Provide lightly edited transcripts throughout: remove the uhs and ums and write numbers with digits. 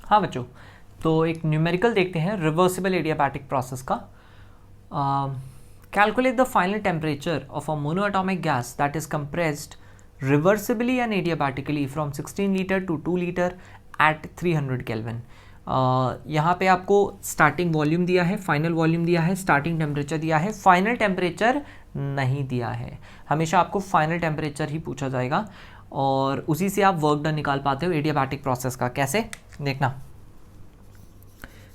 हाँ बच्चों, तो एक न्यूमेरिकल देखते हैं रिवर्सिबल एडियाबैटिक प्रोसेस का। Calculate the final temperature of a monoatomic gas that is compressed reversibly and adiabatically from 16 litre to 2 litre at 300 kelvin. यहाँ पे आपको स्टार्टिंग वॉल्यूम दिया है, फाइनल वॉल्यूम दिया है, स्टार्टिंग टेम्परेचर दिया है, फाइनल टेम्परेचर नहीं दिया है। हमेशा आपको फाइनल टेम्परेचर ही पूछा जाएगा और उसी से आप वर्क डन निकाल पाते हो एडियाबैटिक प्रोसेस का। कैसे देखना,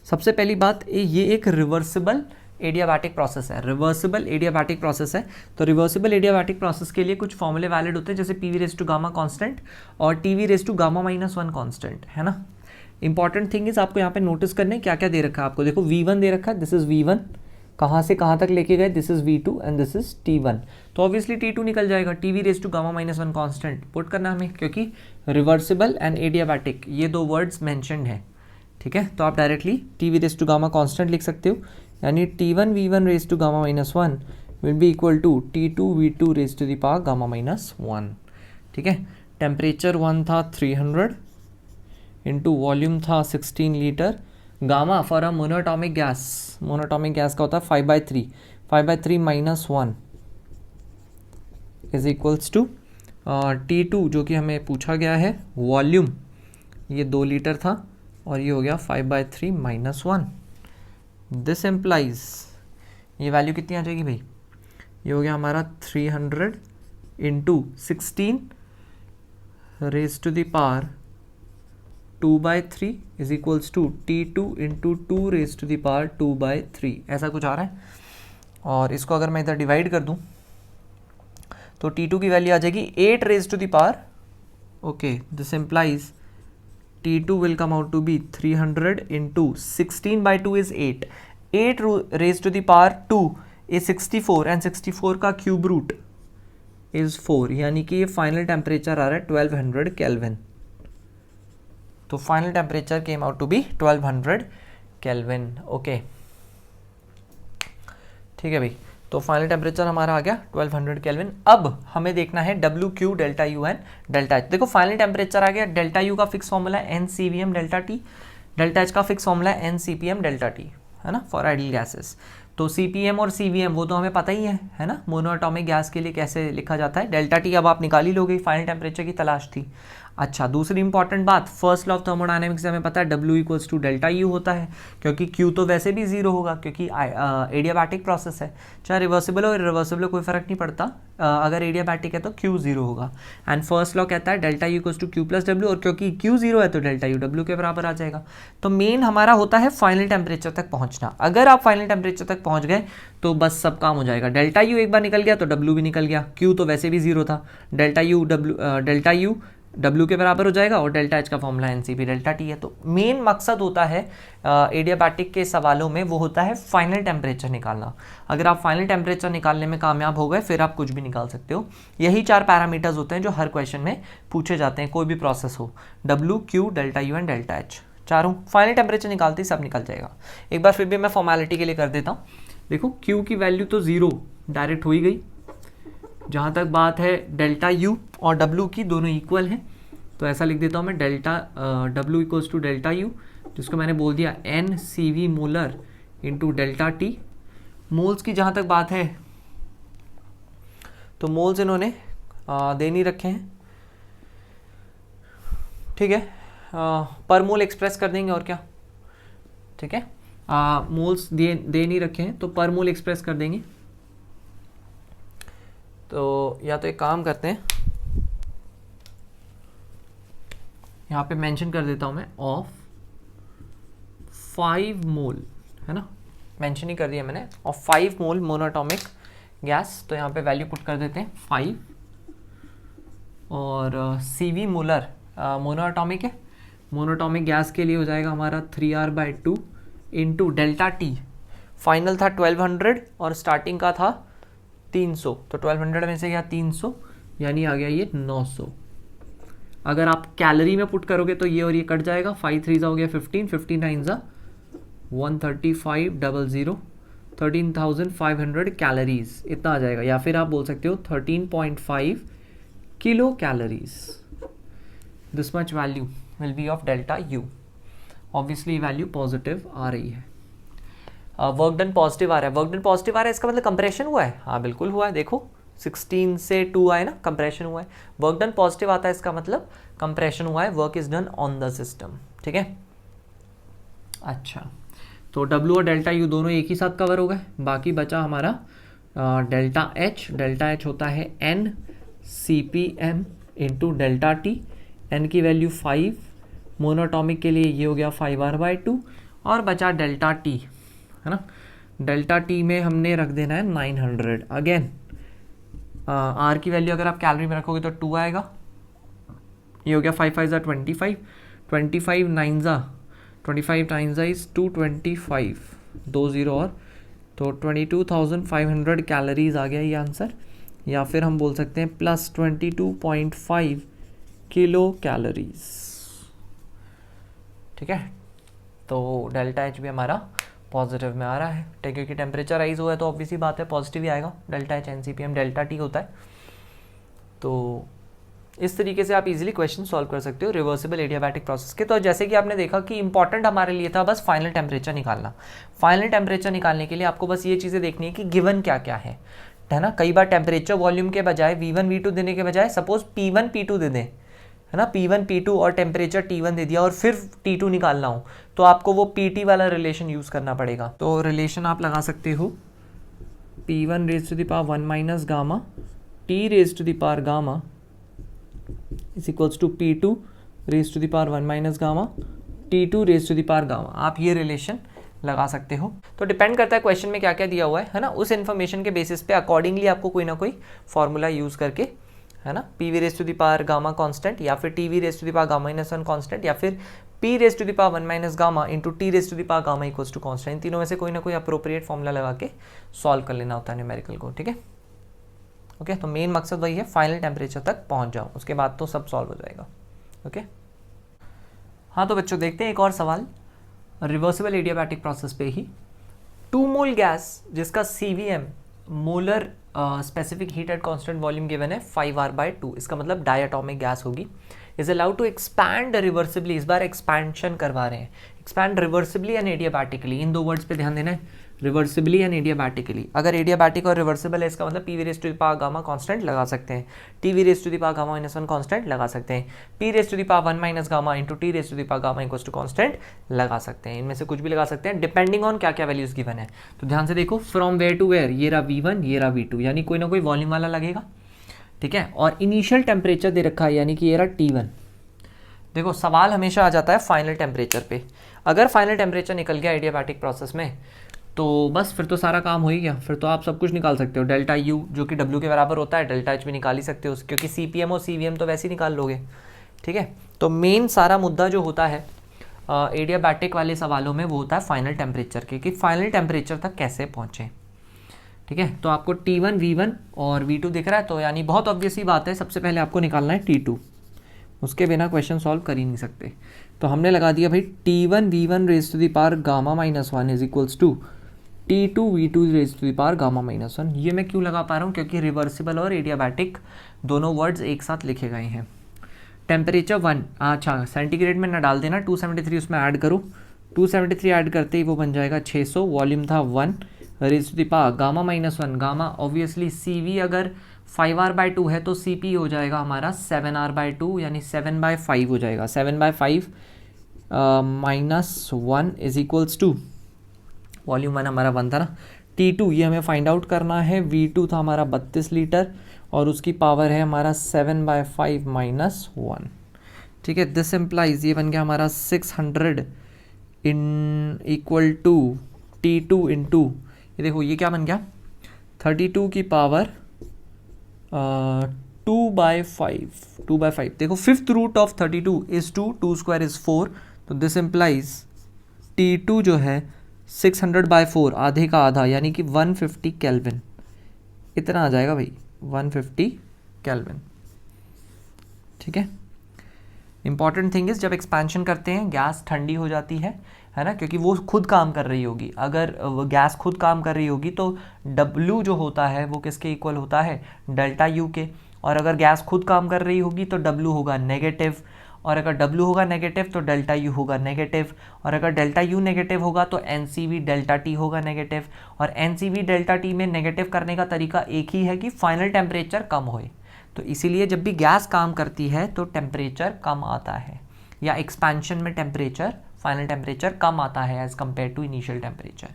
सबसे पहली बात ये एक रिवर्सिबल एडियाबैटिक प्रोसेस है। रिवर्सिबल एडियाबैटिक प्रोसेस है तो रिवर्सिबल एडियाबैटिक प्रोसेस के लिए कुछ फॉर्मूले वैलिड होते हैं, जैसे PV raise to gamma constant और TV raise to gamma -1 constant, है ना। इंपॉर्टेंट थिंग इज आपको यहाँ पे नोटिस करने क्या क्या दे रखा है आपको। देखो V1 दे रखा है, दिस इज V1, कहाँ से कहाँ तक लेके गए, this is V2 and this is T1। तो ऑब्वियसली T2 निकल जाएगा, TV raise to gamma -1 constant put करना हमें, क्योंकि रिवर्सिबल एंड एडियाबैटिक ये दो वर्ड्स मेंशन्ड हैं, ठीक है। तो आप directly TV raise to gamma constant लिख सकते हो, यानी T1 V1 raise to gamma -1 will be equal to T2 V2 raise to the power gamma -1, ठीक है। टेम्परेचर 1 था 300 इंटू वॉल्यूम था 16 litre. Gamma for a monoatomic gas, monoatomic gas का होता है 5/3, 5/3 -1 इज इक्वल्स टू T2 जो कि हमें पूछा गया है, वॉल्यूम ये 2 लीटर था और ये हो गया 5/3 -1। दिस एम्प्लाइज ये वैल्यू कितनी आ जाएगी भाई, ये हो गया हमारा 300 into 16 raise to the power 2/3 is equals to T2 into 2 raise to the power 2/3, ऐसा कुछ आ रहा है। और इसको अगर मैं इधर डिवाइड कर दूं तो T2 की वैल्यू आ जाएगी 8 raise to the power, okay, this implies T2 will come out to be 300 into 16/2 is 8. 8 raised to the power 2 is 64 and 64 का क्यूब रूट is 4, यानी कि ये फाइनल टेम्परेचर आ रहा है 1200 केल्विन। तो final temperature came out to be 1200 kelvin, okay, ठीक है भाई। तो फाइनल टेम्परेचर हमारा आ गया 1200 केल्विन। अब हमें देखना है W Q delta U and delta H. देखो फाइनल टेम्परेचर आ गया, डेल्टा यू का फिक्स फॉर्मूला है NCVM delta T, delta H का फिक्स फॉर्मूला है NCPM डेल्टा टी, है ना, फॉर आइडियल गैसेस। तो CPM और CVM वो तो हमें पता ही है ना, मोनोएटॉमिक गैस के लिए कैसे लिखा जाता है। डेल्टा टी अब आप निकाल ही लोगे, फाइनल टेम्परेचर की तलाश थी। अच्छा, दूसरी इंपॉर्टेंट बात, फर्स्ट लॉ ऑफ थर्मोडायनेमिक्स से हमें पता है W equals to delta U होता है, क्योंकि Q तो वैसे भी जीरो होगा क्योंकि एडियाबैटिक प्रोसेस है, चाहे रिवर्सिबल हो इरिवर्सिबल हो कोई फर्क नहीं पड़ता, अगर एडियाबैटिक है तो Q जीरो होगा। एंड फर्स्ट लॉ कहता है delta U equals to Q plus W, और क्योंकि Q जीरो है तो डेल्टा यू W के बराबर आ जाएगा। तो मेन हमारा होता है फाइनल टेम्परेचर तक पहुंचना। अगर आप फाइनल टेम्परेचर तक पहुंच गए तो बस सब काम हो जाएगा। डेल्टा यू एक बार निकल गया तो W भी निकल गया, Q तो वैसे भी जीरो था, डेल्टा यू W के बराबर हो जाएगा और डेल्टा एच का फॉर्मूला NCP डेल्टा टी है। तो मेन मकसद होता है एडियाबैटिक के सवालों में, वो होता है फाइनल टेम्परेचर निकालना। अगर आप फाइनल टेम्परेचर निकालने में कामयाब हो गए फिर आप कुछ भी निकाल सकते हो। यही 4 पैरामीटर्स होते हैं जो हर क्वेश्चन में पूछे जाते हैं, कोई भी प्रोसेस हो, W, Q, delta U and delta H, चारों फाइनल टेम्परेचर निकालते ही सब निकल जाएगा। एक बार फिर भी मैं फॉर्मेलिटी के लिए कर देता हूँ। देखो Q की वैल्यू तो 0 डायरेक्ट हो ही गई, जहाँ तक बात है डेल्टा यू और डब्ल्यू की दोनों इक्वल हैं, तो ऐसा लिख देता हूँ मैं, delta W equals to delta U, जिसको मैंने बोल दिया NCV molar into delta T. Moles की जहाँ तक बात है तो मोल्स इन्होंने दे नहीं रखे हैं, ठीक है, पर मोल एक्सप्रेस कर देंगे और क्या, ठीक है। मोल्स दे नहीं रखे हैं तो पर मोल एक्सप्रेस कर देंगे। तो या तो एक काम करते हैं, यहाँ पे मेंशन कर देता हूँ मैं ऑफ 5 मोल, है ना, मेंशन ही कर दिया मैंने, ऑफ 5 मोल मोनोएटॉमिक गैस। तो यहाँ पे वैल्यू पुट कर देते हैं 5, और CV मोलर मोनोएटॉमिक है, मोनोएटॉमिक गैस के लिए हो जाएगा हमारा 3R/2 into delta T. Final था 1200 और स्टार्टिंग का था 300, तो 1200 में से गया 300, यानी आ गया ये 900। अगर आप कैलोरी में पुट करोगे तो ये और ये कट जाएगा, 5 3 हो गया 15, 15 9 13500, 13,500 कैलोरीज इतना आ जाएगा, या फिर आप बोल सकते हो 13.5 kilo calories. This much value will be of delta U. Obviously value positive आ रही है। वर्क डन पॉजिटिव आ रहा है, वर्क डन पॉजिटिव आ रहा है, इसका मतलब कंप्रेशन हुआ है। हाँ बिल्कुल हुआ है, देखो 16 से 2 आए ना, कंप्रेशन हुआ है। वर्क डन पॉजिटिव आता है, इसका मतलब कंप्रेशन हुआ है, work is done on the system. ठीक है, अच्छा तो W और डेल्टा U दोनों एक ही साथ कवर हो गए। बाकी बचा हमारा डेल्टा H। डेल्टा H होता है N CPM into delta T। N की वैल्यू 5, मोनोटॉमिक के लिए ये हो गया 5R/2, और बचा डेल्टा T, है ना। डेल्टा T में हमने रख देना है 900। अगेन R की वैल्यू अगर आप कैलोरी में रखोगे तो 2 आएगा, ये हो गया 5 5 ज़ा 25, 25 9 ज़ा 25 टाइम्स ज़ा इज 225, 2 0 और, तो 22,500 कैलोरीज आ गया ये आंसर। या फिर हम बोल सकते हैं प्लस 22.5 किलो कैलोरीज। ठीक है, तो डेल्टा एच भी हमारा पॉजिटिव में आ रहा है, क्योंकि टेम्परेचर राइज हुआ है तो ऑब्वियसली बात है पॉजिटिव ही आएगा। Delta H NCPM delta T होता है। तो इस तरीके से आप इजीली क्वेश्चन सॉल्व कर सकते हो रिवर्सिबल एडियाबैटिक प्रोसेस के। तो जैसे कि आपने देखा कि इंपॉर्टेंट हमारे लिए था बस फाइनल टेम्परेचर निकालना। फाइनल टेम्परेचर निकालने के लिए आपको बस ये चीज़ें देखनी है कि गिवन क्या क्या है ना। कई बार टेम्परेचर वॉल्यूम के बजाय V1 V2 देने के बजाय सपोज P1 P2 दे दें, है ना, P1 P2 और टेम्परेचर T1 दे दिया और फिर T2 निकालना हो तो आपको वो PT वाला रिलेशन यूज़ करना पड़ेगा। तो रिलेशन आप लगा सकते हो P1 raise to the power 1 minus gamma T raise to the power gamma is equals to P2 raise to the power 1 minus gamma T2 raise to the power gamma. आप ये relation लगा सकते हो। तो डिपेंड करता है question में क्या क्या दिया हुआ है ना, उस इन्फॉर्मेशन के बेसिस पे अकॉर्डिंगली आपको कोई ना कोई फॉर्मूला यूज़ करके, है ना, PV raise to the power gamma constant या फिर TV raise to the power gamma minus 1 constant या फिर P raise to the power 1 minus gamma into T raise to the power gamma equals to constant. इन तीनों में से कोई ना कोई अप्रोप्रिएट फॉर्मूला लगा के सॉल्व कर लेना होता है न्यूमेरिकल को। ठीक है, ओके। तो मेन मकसद वही है, फाइनल टेम्परेचर तक पहुंच जाओ, उसके बाद तो सब सॉल्व हो जाएगा। ओके, हाँ तो बच्चों देखते हैं एक और सवाल रिवर्सिबल एडियाबैटिक प्रोसेस पे ही। 2 मोल गैस जिसका CVM molar specific heat at constant volume given है 5R/2, इसका मतलब डायटोमिक गैस होगी, is allowed to expand reversibly. इस बार एक्सपेंशन करवा रहे हैं, एक्सपैंड रिवर्सिबली एंड एडियाबैटिकली। इन दो वर्ड्स पे ध्यान देना है, रिवर्सिबली एंड एडियाबैटिकली। अगर एडियाबैटिक और रिवर्सिबल है इसका मतलब PV raise to the power gamma constant लगा सकते हैं, TV raise to the power gamma minus 1 constant लगा सकते हैं, P raise to the power 1 minus gamma into T raise to the power gamma equals to constant लगा सकते हैं। इनमें से कुछ भी लगा सकते हैं डिपेंडिंग ऑन क्या क्या वैल्यूज गिवन है। तो ध्यान से देखो, फ्रॉम वेयर टू वेयर, ये रहा V1 ये रहा V2, यानी कोई ना कोई वॉल्यूम वाला लगेगा। ठीक है, और इनिशियल टेम्परेचर दे रखा है यानी कि ये रहा T1। देखो सवाल हमेशा आ जाता है फाइनल टेम्परेचर पे। अगर फाइनल टेम्परेचर निकल गया एडियाबैटिक प्रोसेस में तो बस फिर तो सारा काम हो ही गया, फिर तो आप सब कुछ निकाल सकते हो। डेल्टा U जो कि W के बराबर होता है, डेल्टा H भी निकाल ही सकते हो क्योंकि CPM और CVM तो वैसे ही निकाल लोगे। ठीक है, तो मेन सारा मुद्दा जो होता है एडियाबैटिक वाले सवालों में वो होता है फाइनल टेम्परेचर के, कि फाइनल टेम्परेचर तक कैसे पहुँचे। ठीक है, तो आपको T1 V1 और V2 दिख रहा है, तो यानी बहुत ऑब्वियस ही बात है, सबसे पहले आपको निकालना है T2, उसके बिना क्वेश्चन सॉल्व कर ही नहीं सकते। तो हमने लगा दिया भाई T1 V1 raise to the power gamma minus 1 is equals to T2 V2 raise to the power gamma minus 1। ये मैं क्यों लगा पा रहा हूँ, क्योंकि रिवर्सिबल और एडियाबैटिक दोनों वर्ड्स एक साथ लिखे गए हैं। टेम्परेचर 1, अच्छा सेंटीग्रेड में ना डाल देना, 273 उसमें ऐड करो, 273 ऐड करते ही वो बन जाएगा 600, वॉल्यूम था 1 raise to the power gamma minus 1। Gamma obviously CV अगर 5R/2 है तो CP हो जाएगा हमारा 7R/2 यानी 7/5 हो जाएगा। 7/5 minus 1 is equals to, volume 1 हमारा 1 था ना, T2 ये हमें फाइंड आउट करना है। V2 था हमारा 32 लीटर और उसकी पावर है हमारा 7/5 माइनस 1। ठीक है, दिस इम्प्लाइज ये बन गया हमारा 600 in equal to T2 into, ये देखो ये क्या बन गया 32 की पावर 2/5। देखो fifth root of 32 is 2, 2 square is 4, तो दिस इम्प्लाइज T2 जो है 600/4, आधे का आधा यानी कि 150 केल्विन, इतना आ जाएगा भाई 150 केल्विन। ठीक है, इंपॉर्टेंट थिंग इज जब एक्सपेंशन करते हैं गैस ठंडी हो जाती है ना, क्योंकि वो खुद काम कर रही होगी। अगर वो गैस खुद काम कर रही होगी तो W जो होता है वो किसके इक्वल होता है, डेल्टा U के, और अगर गैस खुद काम कर रही होगी तो W होगा नेगेटिव, और अगर W होगा नेगेटिव तो डेल्टा U होगा नेगेटिव, और अगर डेल्टा U नेगेटिव होगा तो NCV डेल्टा T होगा नेगेटिव, और NCV डेल्टा T में नेगेटिव करने का तरीका एक ही है कि फाइनल टेम्परेचर कम होए। तो इसीलिए जब भी गैस काम करती है तो टेम्परेचर कम आता है, या एक्सपेंशन में टेम्परेचर फाइनल टेम्परेचर कम आता है as compare to initial temperature.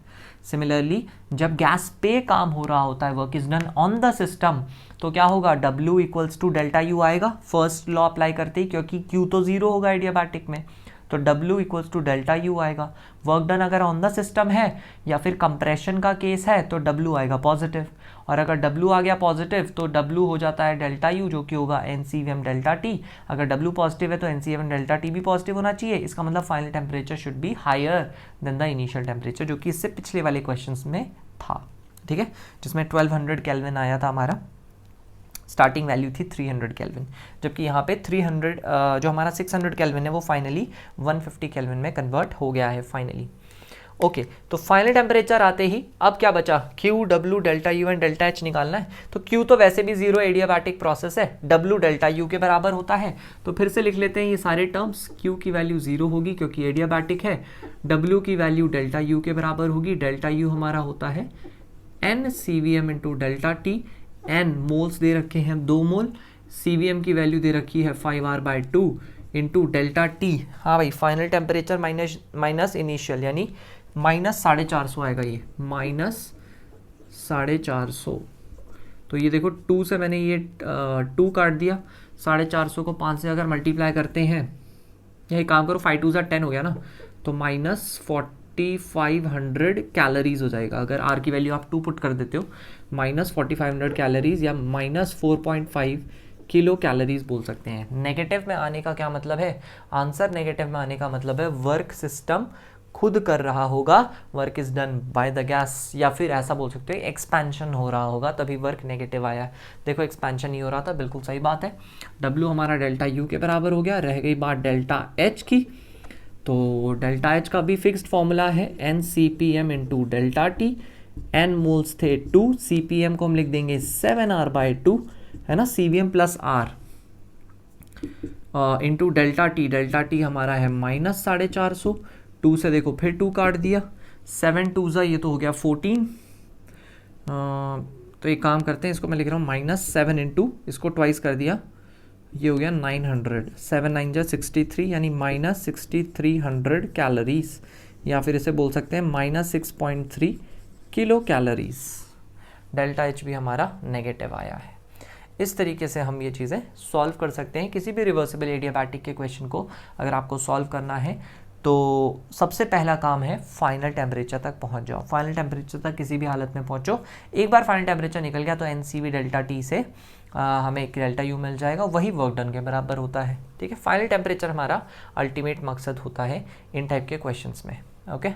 Similarly जब गैस पे काम हो रहा होता है, work is done on the system, तो क्या होगा, W equals to delta U आएगा फर्स्ट लॉ अप्लाई करते ही, क्योंकि Q तो जीरो होगा एडियाबैटिक में, तो W equals to delta U आएगा। वर्क डन अगर ऑन द सिस्टम है या फिर कंप्रेशन का केस है तो W आएगा पॉजिटिव, और अगर W आ गया पॉजिटिव तो W हो जाता है डेल्टा U, जो कि होगा NCVM डेल्टा T। अगर W पॉजिटिव है तो NCVM डेल्टा T भी पॉजिटिव होना चाहिए। इसका मतलब final temperature should be higher than the initial temperature, जो कि इससे पिछले वाले क्वेश्चंस में था, ठीक है, जिसमें 1200 केल्विन आया था हमारा, स्टार्टिंग वैल्यू थी 300 केल्विन, जबकि यहाँ पे 300 जो हमारा 600 केल्विन है वो फाइनली 150 केल्विन में कन्वर्ट हो गया है फाइनली। ओके, तो फाइनल टेम्परेचर आते ही अब क्या बचा, Q, W, delta U and delta H निकालना है। तो Q तो वैसे भी जीरो एडियाबैटिक प्रोसेस है, W डेल्टा U के बराबर होता है, तो फिर से लिख लेते हैं ये सारे टर्म्स। Q की वैल्यू जीरो होगी क्योंकि एडियाबैटिक है, W की वैल्यू डेल्टा U के बराबर होगी, डेल्टा U हमारा होता है NCVM into delta T, N moles दे रखे हैं 2 मोल, CVM की वैल्यू दे रखी है 5R/2 इंटू डेल्टा T। हाँ भाई, फाइनल टेम्परेचर माइनस इनिशियल, यानी -450 आएगा, ये -450। तो ये देखो 2 से मैंने ये 2 काट दिया, 450 को 5 से अगर मल्टीप्लाई करते हैं, यही काम करो 5 2 10 हो गया ना, तो -4500 कैलोरीज हो जाएगा। अगर R की वैल्यू आप 2 पुट कर देते हो, -4500 कैलोरीज या -4.5 किलो कैलोरीज बोल सकते हैं। नेगेटिव में आने का क्या मतलब है, आंसर नेगेटिव में आने का मतलब है वर्क सिस्टम खुद कर रहा होगा, work is done by the gas, या फिर ऐसा बोल सकते हैं एक्सपेंशन हो रहा होगा, तभी वर्क नेगेटिव आया। देखो एक्सपेंशन नहीं हो रहा था, बिल्कुल सही बात है। W हमारा डेल्टा U के बराबर हो गया, रह गई बात डेल्टा H की। तो डेल्टा H का भी फिक्स्ड फॉर्मूला है NCPM into delta T, N moles थे 2, CPM को हम लिख देंगे 7R/2, है ना, CVM plus R into delta T, delta T हमारा है -450, 2 से देखो फिर 2 काट दिया, 7 2 ये तो हो गया 14। तो एक काम करते हैं, इसको मैं लिख रहा हूँ -7 इंटू, इसको ट्वाइस कर दिया, ये हो गया 900, 7 9 63, यानी -6300 कैलोरीज, या फिर इसे बोल सकते हैं -6.3 किलो कैलोरीज। डेल्टा H भी हमारा नेगेटिव आया है। इस तरीके से हम ये चीज़ें सॉल्व कर सकते हैं। किसी भी रिवर्सिबल एडियाबैटिक के क्वेश्चन को अगर आपको सॉल्व करना है तो सबसे पहला काम है फाइनल टेम्परेचर तक पहुंच जाओ। फाइनल टेम्परेचर तक किसी भी हालत में पहुंचो। एक बार फाइनल टेम्परेचर निकल गया तो NCV डेल्टा T से हमें एक डेल्टा U मिल जाएगा, वही वर्क डन के बराबर होता है। ठीक है, फाइनल टेम्परेचर हमारा अल्टीमेट मकसद होता है इन टाइप के क्वेश्चंस में। ओके।